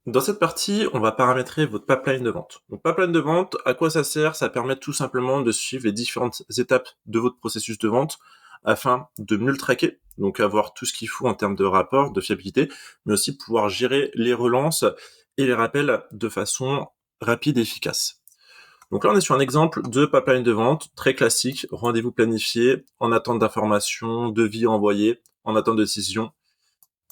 Dans cette partie, on va paramétrer votre pipeline de vente. Donc, pipeline de vente, à quoi ça sert? Ça permet tout simplement de suivre les différentes étapes de votre processus de vente afin de mieux le traquer, donc avoir tout ce qu'il faut en termes de rapport, de fiabilité, mais aussi pouvoir gérer les relances et les rappels de façon rapide et efficace. Donc là, on est sur un exemple de pipeline de vente très classique, rendez-vous planifié, en attente d'informations, devis envoyé, en attente de décision,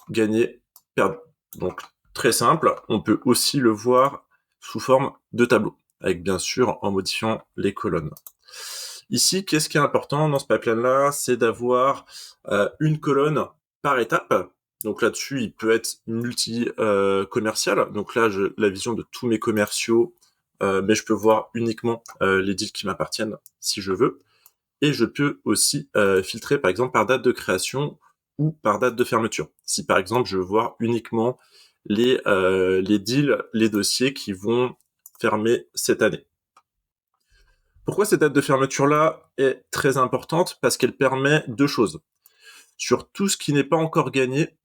gagner, perdre. Donc très simple, on peut aussi le voir sous forme de tableau, avec bien sûr en modifiant les colonnes. Ici, qu'est-ce qui est important dans ce pipeline-là? C'est d'avoir une colonne par étape. Donc là-dessus, il peut être multi-commercial. Donc là, la vision de tous mes commerciaux, mais je peux voir uniquement les deals qui m'appartiennent si je veux. Et je peux aussi filtrer par exemple par date de création ou par date de fermeture. Si par exemple je veux voir uniquement les deals, les dossiers qui vont fermer cette année. Pourquoi cette date de fermeture-là est très importante? Parce qu'elle permet deux choses. Sur tout ce qui n'est pas encore gagné,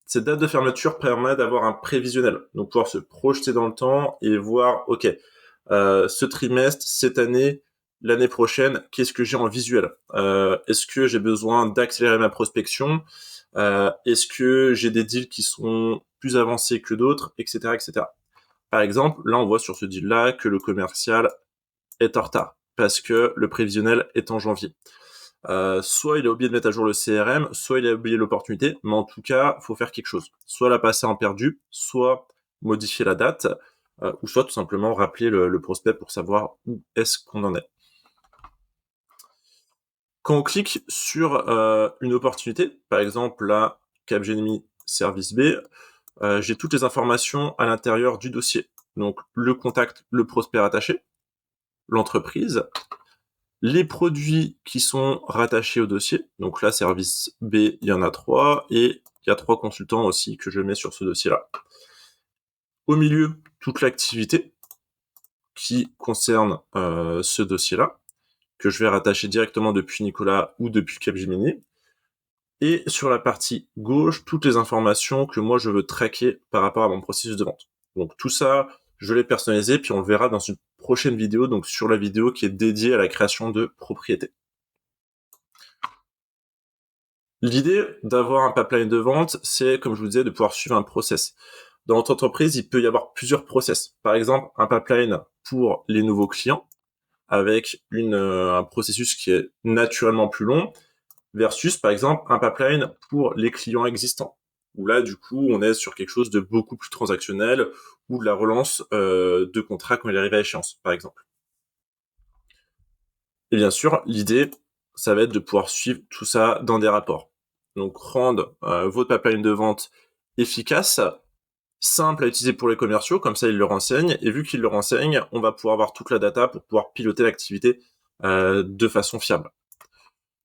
cette date de fermeture permet d'avoir un prévisionnel, donc pouvoir se projeter dans le temps et voir, ok, ce trimestre, cette année, l'année prochaine, qu'est-ce que j'ai en visuel? Est-ce que j'ai besoin d'accélérer ma prospection? Est-ce que j'ai des deals qui sont plus avancés que d'autres, etc., etc. Par exemple, là, on voit sur ce deal-là que le commercial est en retard parce que le prévisionnel est en janvier. Soit il a oublié de mettre à jour le CRM, soit il a oublié l'opportunité, mais en tout cas, faut faire quelque chose. Soit la passer en perdu, soit modifier la date, ou soit tout simplement rappeler le prospect pour savoir où est-ce qu'on en est. Quand on clique sur une opportunité, par exemple là, Capgemini Service B, j'ai toutes les informations à l'intérieur du dossier. Donc le contact, le prospect rattaché, l'entreprise, les produits qui sont rattachés au dossier. Donc là, service B, il y en a 3 et il y a 3 consultants aussi que je mets sur ce dossier-là. Au milieu, toute l'activité qui concerne ce dossier-là, que je vais rattacher directement depuis Nicolas ou depuis Capgemini. Et sur la partie gauche, toutes les informations que moi je veux traquer par rapport à mon processus de vente. Donc tout ça, je l'ai personnalisé, puis on le verra dans une prochaine vidéo, donc sur la vidéo qui est dédiée à la création de propriétés. L'idée d'avoir un pipeline de vente, c'est, comme je vous disais, de pouvoir suivre un process. Dans votre entreprise, il peut y avoir plusieurs process. Par exemple, un pipeline pour les nouveaux clients, avec un processus qui est naturellement plus long, versus, par exemple, un pipeline pour les clients existants, où là, du coup, on est sur quelque chose de beaucoup plus transactionnel, ou de la relance de contrats quand il arrive à échéance, par exemple. Et bien sûr, l'idée, ça va être de pouvoir suivre tout ça dans des rapports. Donc, rendre votre pipeline de vente efficace, simple à utiliser pour les commerciaux, comme ça ils le renseignent, et vu qu'ils le renseignent, on va pouvoir avoir toute la data pour pouvoir piloter l'activité de façon fiable.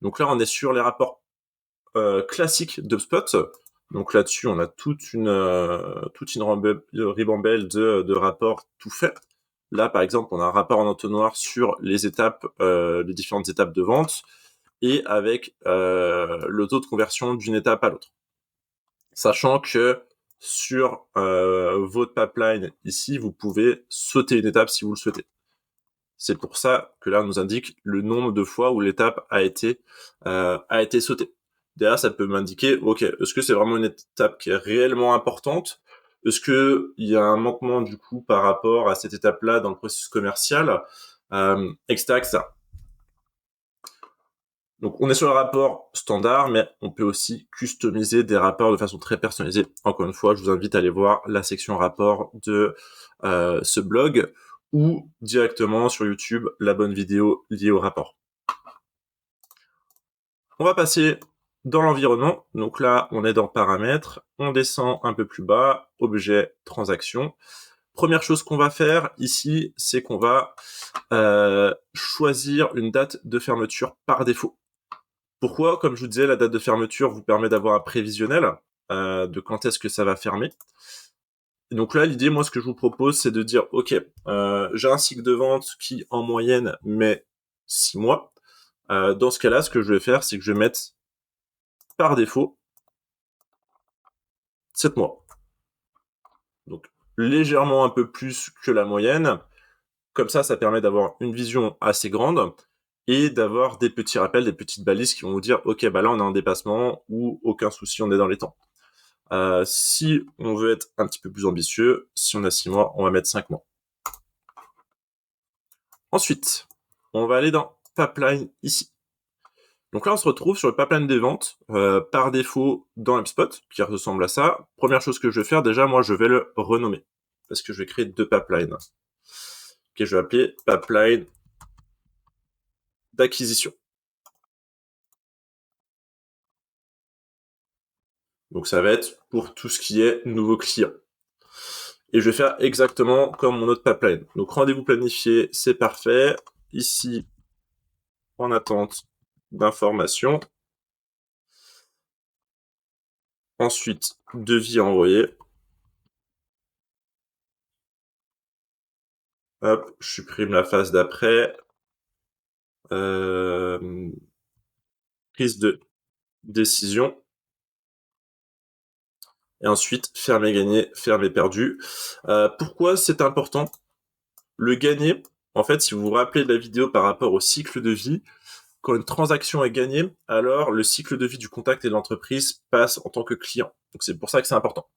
Donc là, on est sur les rapports classiques d'HubSpot. Donc là-dessus, on a toute une ribambelle de rapports tout faits. Là, par exemple, on a un rapport en entonnoir sur les étapes, les différentes étapes de vente, et avec le taux de conversion d'une étape à l'autre. Sachant que sur votre pipeline ici, vous pouvez sauter une étape si vous le souhaitez. C'est pour ça que là, on nous indique le nombre de fois où l'étape a été sautée. Derrière, ça peut m'indiquer, ok, est-ce que c'est vraiment une étape qui est réellement importante? Est-ce que il y a un manquement du coup par rapport à cette étape-là dans le processus commercial, etc., etc. Donc, on est sur le rapport standard, mais on peut aussi customiser des rapports de façon très personnalisée. Encore une fois, je vous invite à aller voir la section rapport de ce blog ou directement sur YouTube la bonne vidéo liée au rapport. On va passer dans l'environnement. Donc là, on est dans paramètres. On descend un peu plus bas, objet, transaction. Première chose qu'on va faire ici, c'est qu'on va choisir une date de fermeture par défaut. Pourquoi? Comme je vous disais, la date de fermeture vous permet d'avoir un prévisionnel de quand est-ce que ça va fermer. Et donc là, l'idée, moi, ce que je vous propose, c'est de dire, ok, j'ai un cycle de vente qui, en moyenne, met 6 mois. Dans ce cas-là, ce que je vais faire, c'est que je vais mettre par défaut 7 mois. Donc, légèrement un peu plus que la moyenne. Comme ça permet d'avoir une vision assez grande et d'avoir des petits rappels, des petites balises qui vont vous dire, OK, bah là, on est en dépassement ou aucun souci, on est dans les temps. Si on veut être un petit peu plus ambitieux, si on a 6 mois, on va mettre 5 mois. Ensuite, on va aller dans Pipeline ici. Donc là, on se retrouve sur le pipeline des ventes, par défaut dans HubSpot, qui ressemble à ça. Première chose que je vais faire, déjà, moi, je vais le renommer, parce que je vais créer 2 pipelines. Ok, je vais appeler pipeline d'acquisition. Donc ça va être pour tout ce qui est nouveaux clients. Et je vais faire exactement comme mon autre pipeline. Donc rendez-vous planifié, c'est parfait. Ici, en attente d'informations. Ensuite, devis envoyé. Hop, je supprime la phase d'après. Prise de décision. Et ensuite, fermer gagné, fermer perdu. Pourquoi c'est important? Le gagné, en fait, si vous vous rappelez de la vidéo par rapport au cycle de vie, quand une transaction est gagnée, alors le cycle de vie du contact et de l'entreprise passe en tant que client. Donc c'est pour ça que c'est important.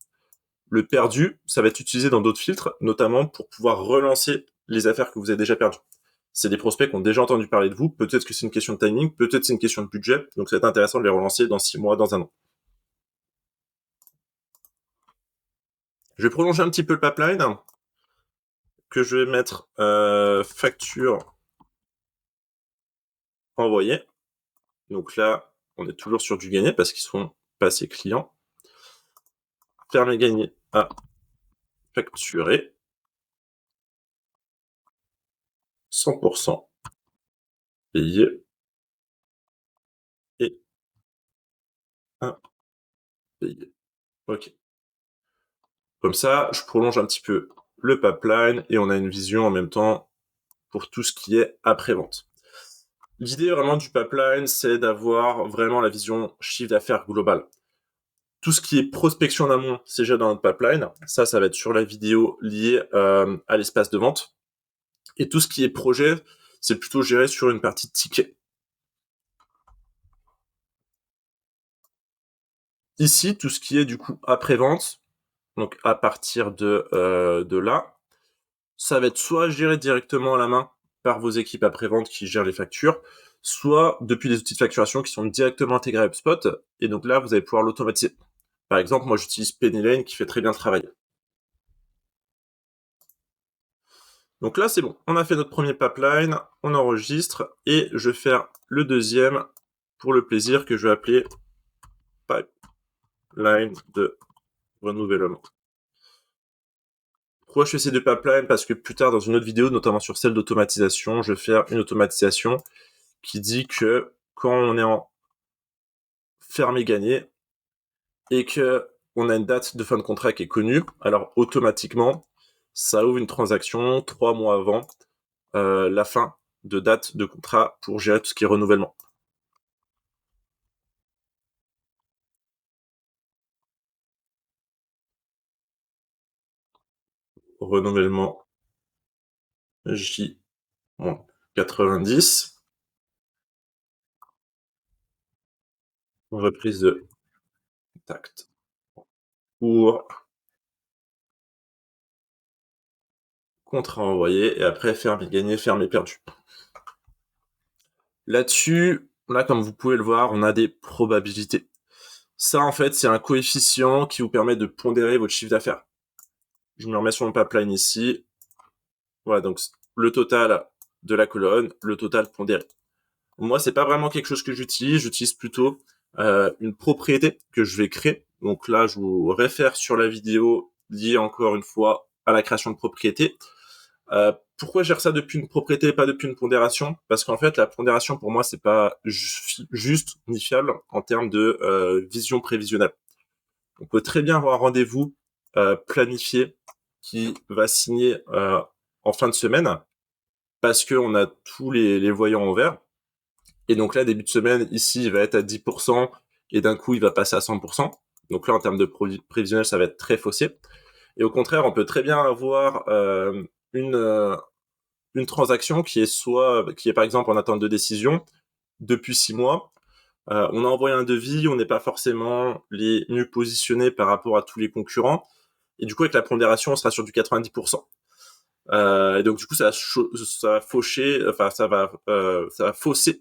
Le perdu, ça va être utilisé dans d'autres filtres, notamment pour pouvoir relancer les affaires que vous avez déjà perdues. C'est des prospects qui ont déjà entendu parler de vous, peut-être que c'est une question de timing, peut-être c'est une question de budget, donc ça va être intéressant de les relancer dans 6 mois, dans un an. Je vais prolonger un petit peu le pipeline, que je vais mettre facture envoyée. Donc là, on est toujours sur du gagné parce qu'ils sont passés clients. Fermer gagné à facturer. 100% payé et impayé. Ok. Comme ça, je prolonge un petit peu le pipeline et on a une vision en même temps pour tout ce qui est après-vente. L'idée vraiment du pipeline, c'est d'avoir vraiment la vision chiffre d'affaires global. Tout ce qui est prospection en amont, c'est déjà dans notre pipeline. Ça va être sur la vidéo liée à l'espace de vente. Et tout ce qui est projet, c'est plutôt géré sur une partie ticket. Ici, tout ce qui est du coup après-vente, donc à partir de là, ça va être soit géré directement à la main par vos équipes après-vente qui gèrent les factures, soit depuis des outils de facturation qui sont directement intégrés à HubSpot, et donc là, vous allez pouvoir l'automatiser. Par exemple, moi, j'utilise Pennylane qui fait très bien le travail. Donc là, c'est bon. On a fait notre premier pipeline, on enregistre, et je vais faire le deuxième pour le plaisir que je vais appeler pipeline de renouvellement. Pourquoi je fais ces deux pipelines? Parce que plus tard, dans une autre vidéo, notamment sur celle d'automatisation, je vais faire une automatisation qui dit que quand on est en fermé gagné et que on a une date de fin de contrat qui est connue, alors automatiquement, ça ouvre une transaction 3 mois avant la fin de date de contrat pour gérer tout ce qui est renouvellement. Renouvellement J-90, reprise de contact pour contrat envoyé et après fermé gagné, fermé perdu. Là-dessus, là, comme vous pouvez le voir, on a des probabilités. Ça, en fait, c'est un coefficient qui vous permet de pondérer votre chiffre d'affaires. Je me remets sur mon pipeline ici. Voilà, donc le total de la colonne, le total pondéré. Moi, c'est pas vraiment quelque chose que j'utilise plutôt une propriété que je vais créer. Donc là, je vous réfère sur la vidéo liée encore une fois à la création de propriété. Pourquoi je gère ça depuis une propriété et pas depuis une pondération? Parce qu'en fait, la pondération, pour moi, c'est pas juste ni fiable en termes de vision prévisionnelle. On peut très bien avoir un rendez-vous planifié qui va signer en fin de semaine parce qu'on a tous les voyants en vert. Et donc là, début de semaine, ici, il va être à 10% et d'un coup, il va passer à 100%. Donc là, en termes de prévisionnel, ça va être très faussé. Et au contraire, on peut très bien avoir une, euh, une transaction qui est par exemple en attente de décision depuis 6 mois. On a envoyé un devis, on n'est pas forcément les mieux positionnés par rapport à tous les concurrents. Et du coup, avec la pondération, on sera sur du 90%. Et donc, du coup, ça va faucher, enfin, ça va fausser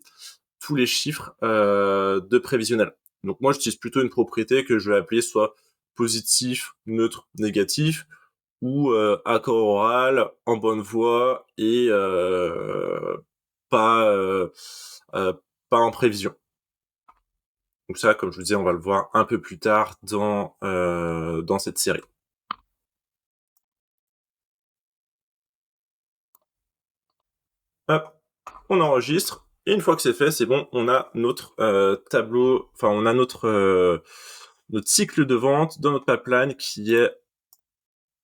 tous les chiffres de prévisionnel. Donc, moi, j'utilise plutôt une propriété que je vais appeler soit positif, neutre, négatif, ou accord oral, en bonne voie et pas, euh, pas en prévision. Donc ça, comme je vous disais, on va le voir un peu plus tard dans cette série. Hop, on enregistre. Et une fois que c'est fait, c'est bon, on a notre tableau, enfin on a notre cycle de vente dans notre pipeline qui est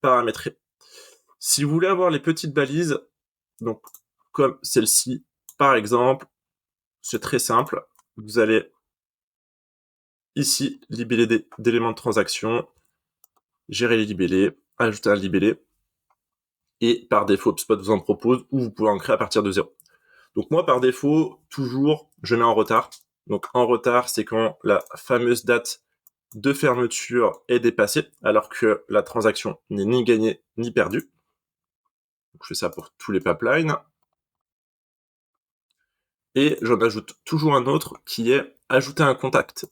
paramétré. Si vous voulez avoir les petites balises, donc comme celle-ci, par exemple, c'est très simple. Vous allez ici libeller d'éléments de transaction, gérer les libellés, ajouter un libellé, et par défaut, HubSpot vous en propose, ou vous pouvez en créer à partir de 0. Donc moi, par défaut, toujours, je mets en retard. Donc en retard, c'est quand la fameuse date de fermeture est dépassée, alors que la transaction n'est ni gagnée ni perdue. Donc je fais ça pour tous les pipelines. Et j'en ajoute toujours un autre qui est ajouter un contact.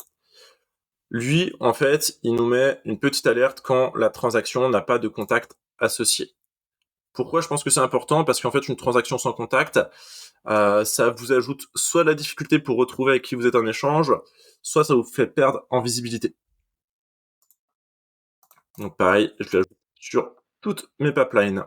Lui, en fait, il nous met une petite alerte quand la transaction n'a pas de contact associé. Pourquoi je pense que c'est important? Parce qu'en fait, une transaction sans contact, ça vous ajoute soit la difficulté pour retrouver avec qui vous êtes en échange, soit ça vous fait perdre en visibilité. Donc pareil, je l'ajoute sur toutes mes pipelines.